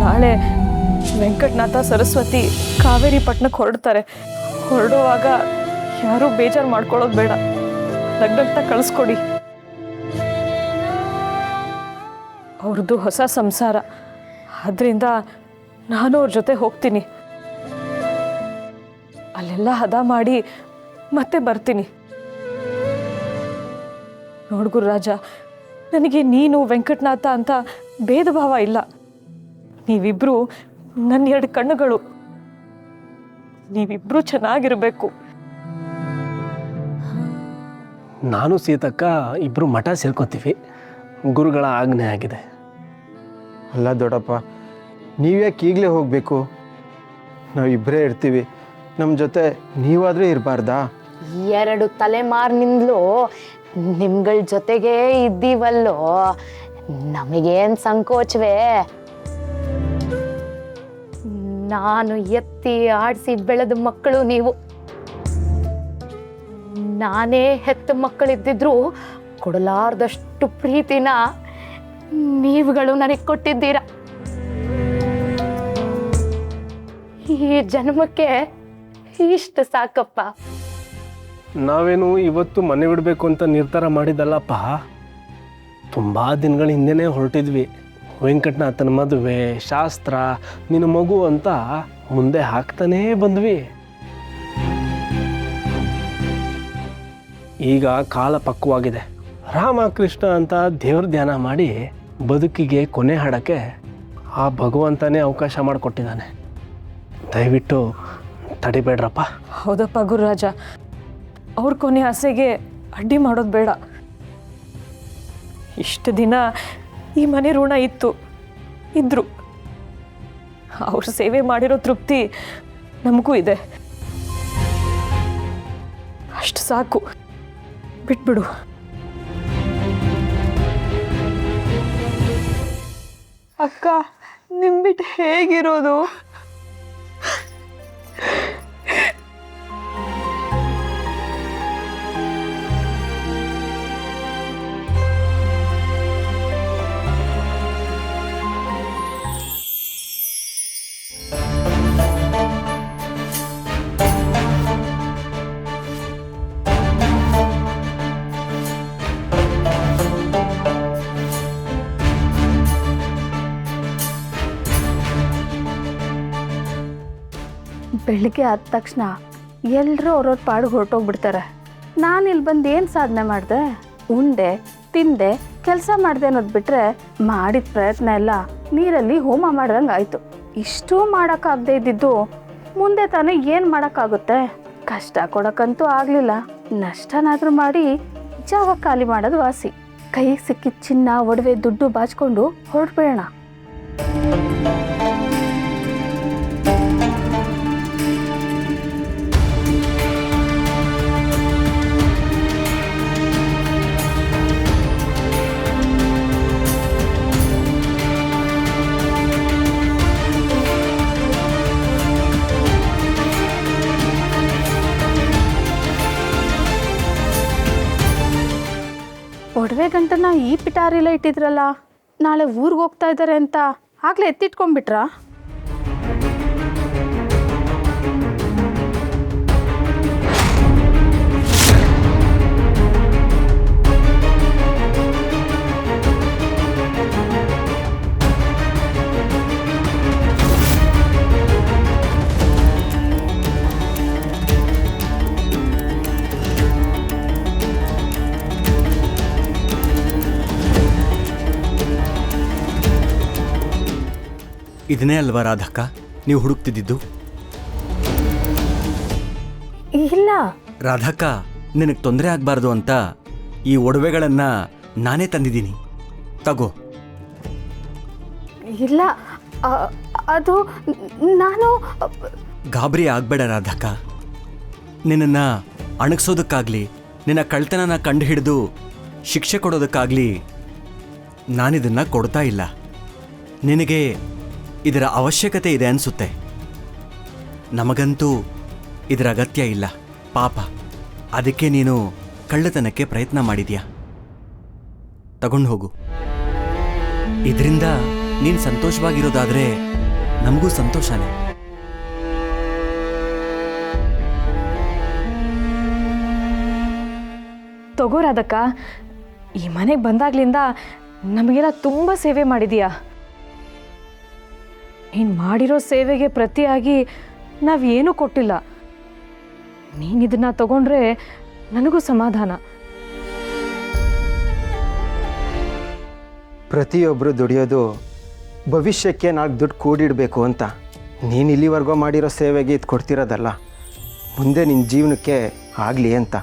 ನಾಳೆ ವೆಂಕಟನಾಥ ಸರಸ್ವತಿ ಕಾವೇರಿ ಪಟ್ಟಣಕ್ಕೆ ಹೊರಡ್ತಾರೆ. ಹೊರಡುವಾಗ ಯಾರೂ ಬೇಜಾರು ಮಾಡ್ಕೊಳ್ಳೋದು ಬೇಡ, ನಗ್ನಗ್ತಾ ಕಳಿಸ್ಕೊಡಿ. ಅವ್ರದ್ದು ಹೊಸ ಸಂಸಾರ, ಅದರಿಂದ ನಾನು ಅವ್ರ ಜೊತೆ ಹೋಗ್ತೀನಿ. ಅಲ್ಲೆಲ್ಲ ಹದ ಮಾಡಿ ಮತ್ತೆ ಬರ್ತೀನಿ. ನೋಡು ಗುರುರಾಜ, ನನಗೆ ನೀನು ವೆಂಕಟನಾಥ ಅಂತ ಭೇದ ಭಾವ ಇಲ್ಲ. ನೀವಿಬ್ರು ನನ್ನ 2 ಕಣ್ಣುಗಳು. ನೀವಿಬ್ರು ಚೆನ್ನಾಗಿರ್ಬೇಕು. ನಾನು ಸೀತಕ್ಕ ಇಬ್ಬರು ಮಠ ಸೇರ್ಕೊತೀವಿ. ಗುರುಗಳ ಆಜ್ಞೆ ಆಗಿದೆ. ಅಲ್ಲ ದೊಡ್ಡಪ್ಪ, ನೀವ್ಯಾಕೆ ಈಗಲೇ ಹೋಗಬೇಕು? ನಾವಿಬ್ಬರೇ ಇರ್ತೀವಿ. ನಮ್ಮ ಜೊತೆ ನೀವಾದರೂ ಇರಬಾರ್ದಾ? 2 ತಲೆಮಾರಿನಿಂದಲೂ ನಿಮ್ಗಳ ಜೊತೆಗೇ ಇದ್ದೀವಲ್ಲೋ, ನಮಗೇನು ಸಂಕೋಚವೇ? ನಾನು ಎತ್ತಿ ಆಡಿಸಿ ಬೆಳೆದ ಮಕ್ಕಳು ನೀವು. ನಾನೇ ಹೆತ್ತ ಮಕ್ಕಳಿದ್ದಿದ್ರು ಕೊಡಲಾರ್ದಷ್ಟು ಪ್ರೀತಿನ ನೀವುಗಳು ನನಗೆ ಕೊಟ್ಟಿದ್ದೀರ. ಈ ಜನ್ಮಕ್ಕೆ ಇಷ್ಟು ಸಾಕಪ್ಪ. ನಾವೇನು ಇವತ್ತು ಮನೆ ಬಿಡಬೇಕು ಅಂತ ನಿರ್ಧಾರ ಮಾಡಿದ್ದಲ್ಲಪ್ಪ. ತುಂಬ ದಿನಗಳ ಹಿಂದೆನೇ ಹೊರಟಿದ್ವಿ. ವೆಂಕಟನಾಥನ ಮದುವೆ, ಶಾಸ್ತ್ರ, ನಿನ್ನ ಮಗು ಅಂತ ಮುಂದೆ ಹಾಕ್ತಾನೇ ಬಂದ್ವಿ. ಈಗ ಕಾಲ ಪಕ್ವವಾಗಿದೆ. ರಾಮಕೃಷ್ಣ ಅಂತ ದೇವ್ರ ಧ್ಯಾನ ಮಾಡಿ ಬದುಕಿಗೆ ಕೊನೆ ಹಾಡೋಕ್ಕೆ ಆ ಭಗವಂತನೇ ಅವಕಾಶ ಮಾಡಿಕೊಟ್ಟಿದ್ದಾನೆ. ದಯವಿಟ್ಟು ತಡಿಬೇಡ್ರಪ್ಪ. ಹೌದಪ್ಪ ಗುರುರಾಜ, ಅವ್ರ ಕೊನೆ ಆಸೆಗೆ ಅಡ್ಡಿ ಮಾಡೋದು ಬೇಡ. ಇಷ್ಟು ದಿನ ಈ ಮನೆ ಋಣ ಇದ್ರು. ಅವ್ರ ಸೇವೆ ಮಾಡಿರೋ ತೃಪ್ತಿ ನಮಗೂ ಇದೆ. ಅಷ್ಟು ಸಾಕು, ಬಿಟ್ಬಿಡು. ಅಕ್ಕ, ನಿಮ್ ಬಿಟ್ಟು ಹೇಗಿರೋದು? ಬೆಳಿಗ್ಗೆ ಆದ ತಕ್ಷಣ ಎಲ್ಲರೂ ಅವ್ರವ್ರ ಪಾಡಿಗೆ ಹೊರಟೋಗ್ಬಿಡ್ತಾರೆ. ನಾನು ಇಲ್ಲಿ ಬಂದು ಏನು ಸಾಧನೆ ಮಾಡಿದೆ? ಉಂಡೆ, ತಿಂದೆ, ಕೆಲಸ ಮಾಡಿದೆ ಅನ್ನೋದು ಬಿಟ್ಟರೆ ಮಾಡಿದ ಪ್ರಯತ್ನ ಎಲ್ಲ ನೀರಲ್ಲಿ ಹೋಮ ಮಾಡ್ದಂಗೆ ಆಯಿತು. ಇಷ್ಟೂ ಮಾಡೋಕ್ಕಾಗದೇ ಇದ್ದಿದ್ದು ಮುಂದೆ ತಾನೇ ಏನು ಮಾಡೋಕ್ಕಾಗುತ್ತೆ? ಕಷ್ಟ ಕೊಡೋಕ್ಕಂತೂ ಆಗಲಿಲ್ಲ. ನಷ್ಟನಾದರೂ ಮಾಡಿ ಜಾಗ ಖಾಲಿ ಮಾಡೋದು ವಾಸಿ. ಕೈಗೆ ಸಿಕ್ಕಿದ ಚಿನ್ನ, ಒಡವೆ, ದುಡ್ಡು ಬಾಚ್ಕೊಂಡು ಹೊರಟ್ಬಿಡೋಣ. ಒಡವೆ ಗಂಟನ ಈ ಪಿಟಾರಿಲ್ಲ ಇಟ್ಟಿದ್ರಲ್ಲ, ನಾಳೆ ಊರಿಗೆ ಹೋಗ್ತಾ ಇದ್ದಾರೆ ಅಂತ ಆಗಲೇ ಎತ್ತಿಟ್ಕೊಂಡ್ಬಿಟ್ರಾ? ಇದನ್ನೇ ಅಲ್ವಾ ರಾಧಕ್ಕ ನೀವು ಹುಡುಕ್ತಿದ್ದಿದ್ದು? ಇಲ್ಲ ರಾಧಕ್ಕ, ನಿನಗೆ ತೊಂದರೆ ಆಗಬಾರ್ದು ಅಂತ ಈ ಒಡವೆಗಳನ್ನು ನಾನೇ ತಂದಿದ್ದೀನಿ, ತಗೋ. ಇಲ್ಲ, ಅದು ನಾನು. ಗಾಬರಿ ಆಗಬೇಡ ರಾಧಕ್ಕ. ನಿನ್ನನ್ನು ಅಣಗಿಸೋದಕ್ಕಾಗಲಿ, ನಿನ್ನ ಕಳ್ತನನ ಕಂಡು ಹಿಡಿದು ಶಿಕ್ಷೆ ಕೊಡೋದಕ್ಕಾಗಲಿ ನಾನಿದನ್ನು ಕೊಡ್ತಾ ಇಲ್ಲ. ನಿನಗೆ ಇದರ ಅವಶ್ಯಕತೆ ಇದೆ ಅನಿಸುತ್ತೆ. ನಮಗಂತೂ ಇದರ ಅಗತ್ಯ ಇಲ್ಲ ಪಾಪ. ಅದಕ್ಕೆ ನೀನು ಕಳ್ಳತನಕ್ಕೆ ಪ್ರಯತ್ನ ಮಾಡಿದ್ಯಾ. ತಗೊಂಡು ಹೋಗು. ಇದರಿಂದ ನೀನು ಸಂತೋಷವಾಗಿರೋದಾದ್ರೆ ನಮಗೂ ಸಂತೋಷನೇ. ತಗೋ ರಾಧಕ್ಕ, ಈ ಮನೆಗೆ ಬಂದಾಗ್ಲಿಂದ ನಮಗೆಲ್ಲ ತುಂಬ ಸೇವೆ ಮಾಡಿದೀಯಾ. ನೀನು ಮಾಡಿರೋ ಸೇವೆಗೆ ಪ್ರತಿಯಾಗಿ ನಾವೇನೂ ಕೊಟ್ಟಿಲ್ಲ. ನೀನಿದನ್ನ ತಗೊಂಡ್ರೆ ನನಗೂ ಸಮಾಧಾನ. ಪ್ರತಿಯೊಬ್ಬರು ದುಡಿಯೋದು ಭವಿಷ್ಯಕ್ಕೆ 4 ದುಡ್ಡು ಕೂಡಿಡಬೇಕು ಅಂತ. ನೀನು ಇಲ್ಲಿವರೆಗೂ ಮಾಡಿರೋ ಸೇವೆಗೆ ಇದು ಕೊಡ್ತಿರೋದಲ್ಲ, ಮುಂದೆ ನಿನ್ನ ಜೀವನಕ್ಕೆ ಆಗಲಿ ಅಂತ.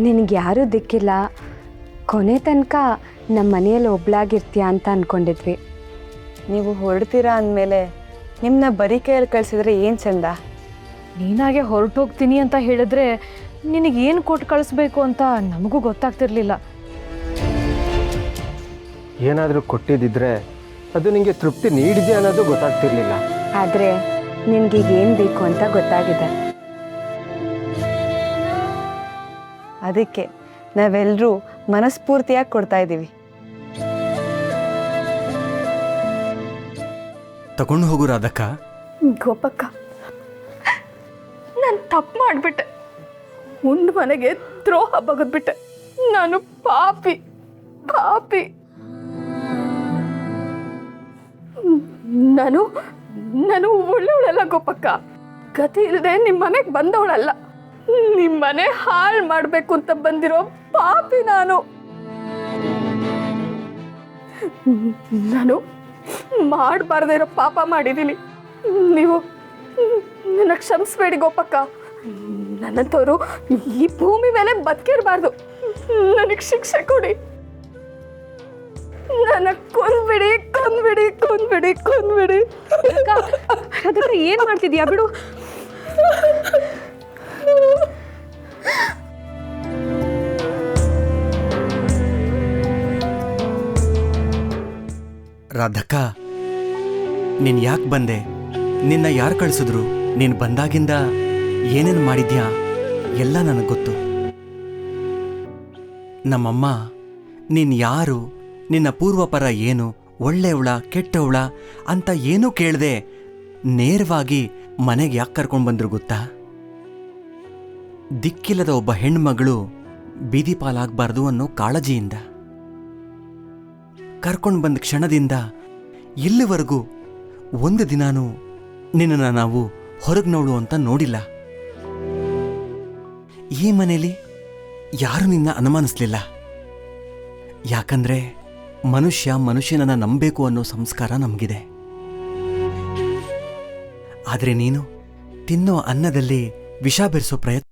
ನಿನಗೆ ಯಾರೂ ದಿಕ್ಕಿಲ್ಲ, ಕೊನೆ ತನಕ ನಮ್ಮ ಮನೆಯಲ್ಲಿ ಒಬ್ಳಾಗಿರ್ತೀಯ ಅಂತ ಅಂದ್ಕೊಂಡಿದ್ವಿ. ನೀವು ಹೊರಡ್ತೀರಾ ಅಂದಮೇಲೆ ನಿಮ್ಮನ್ನ ಬರೀ ಕೈಯಲ್ಲಿ ಕಳಿಸಿದ್ರೆ ಏನು ಚಂದ. ನೀನಾಗೆ ಹೊರಟೋಗ್ತೀನಿ ಅಂತ ಹೇಳಿದ್ರೆ ನಿನಗೇನು ಕೊಟ್ಟು ಕಳಿಸ್ಬೇಕು ಅಂತ ನಮಗೂ ಗೊತ್ತಾಗ್ತಿರ್ಲಿಲ್ಲ. ಏನಾದರೂ ಕೊಟ್ಟಿದ್ದಿದ್ರೆ ಅದು ನಿನಗೆ ತೃಪ್ತಿ ನೀಡಿದೆ ಅನ್ನೋದು ಗೊತ್ತಾಗ್ತಿರ್ಲಿಲ್ಲ. ಆದರೆ ನಿನಗೀಗ ಏನು ಬೇಕು ಅಂತ ಗೊತ್ತಾಗಿದೆ. ಅದಕ್ಕೆ ನಾವೆಲ್ಲರೂ ಮನಸ್ಫೂರ್ತಿಯಾಗಿ ಕೊಡ್ತಾ ಇದ್ದೀವಿ. ತಗೊಂಡು ಹೋಗು ರಾಧಕ್ಕ. ಗೋಪಕ್ಕ, ನಾನು ತಪ್ಪು ಮಾಡಿಬಿಟ್ಟೆ. ಉಂಡು ಮನೆಗೆ ದ್ರೋಹ ಬಗೆದ್ಬಿಟ್ಟೆ. ನಾನು ಪಾಪಿ ಪಾಪಿ. ನಾನು ನಾನು ಒಳ್ಳೆಯವಳಲ್ಲ ಗೋಪಕ್ಕ. ಗತಿ ಇಲ್ಲದೆ ನಿಮ್ಮ ಮನೆಗೆ ಬಂದವಳಲ್ಲ. ನಿಮ್ಮ ಮನೆ ಹಾಳು ಮಾಡಬೇಕು ಅಂತ ಬಂದಿರೋ ಪಾಪಿ ನಾನು. ನಾನು ಮಾಡಬಾರ್ದೇ ಇರೋ ಪಾಪ ಮಾಡಿದ್ದೀನಿ. ನೀವು ನನ್ನ ಕ್ಷಮಿಸ್ಬೇಡಿ ಗೋಪಕ್ಕ. ನನ್ನಂಥವ್ರು ಈ ಭೂಮಿ ಮೇಲೆ ಬದುಕಿರಬಾರ್ದು. ನನಗೆ ಶಿಕ್ಷೆ ಕೊಡಿ. ನನ್ನ ಕೊಂದ್ಬಿಡಿ ಕೊಂದ್ಬಿಡಿ ಕೊಂದ್ಬಿಡಿ ಕೊಂದ್ಬಿಡಿ. ಅದಕ್ಕೆ ಏನು ಮಾಡ್ತಿದ್ಯಾ? ಬಿಡು. ರಾಧಕ್ಕ, ನೀನು ಯಾಕೆ ಬಂದೆ? ನಿನ್ನ ಯಾರು ಕಳಿಸಿದ್ರು? ನೀನು ಬಂದಾಗಿಂದ ಏನೇನು ಮಾಡಿದ್ಯಾ ಎಲ್ಲ ನನಗೆ ಗೊತ್ತು. ನಮ್ಮಮ್ಮ ನೀನು ಯಾರು, ನಿನ್ನ ಪೂರ್ವಪರ ಏನು, ಒಳ್ಳೆಯವಳ ಕೆಟ್ಟವಳ ಅಂತ ಏನೂ ಕೇಳದೆ ನೇರವಾಗಿ ಮನೆಗೆ ಯಾಕೆ ಕರ್ಕೊಂಡು ಬಂದ್ರು ಗೊತ್ತಾ? ದಿಕ್ಕಿಲ್ಲದ ಒಬ್ಬ ಹೆಣ್ಮಗಳು ಬೀದಿ ಪಾಲಾಗಬಾರ್ದು ಅನ್ನೋ ಕಾಳಜಿಯಿಂದ. ಕರ್ಕೊಂಡು ಬಂದ ಕ್ಷಣದಿಂದ ಇಲ್ಲಿವರೆಗೂ ಒಂದು ದಿನಾನೂ ನಿನ್ನನ್ನು ನಾವು ಹೊರಗೆ ನೋಡು ಅಂತ ನೋಡಿಲ್ಲ. ಈ ಮನೇಲಿ ಯಾರೂ ನಿನ್ನ ಅನುಮಾನಿಸ್ಲಿಲ್ಲ. ಯಾಕಂದ್ರೆ ಮನುಷ್ಯನನ್ನ ನಂಬಬೇಕು ಅನ್ನೋ ಸಂಸ್ಕಾರ ನಮಗಿದೆ. ಆದರೆ ನೀನು ತಿನ್ನೋ ಅನ್ನದಲ್ಲಿ ವಿಷ ಬೆರೆಸೋ ಪ್ರಯತ್ನ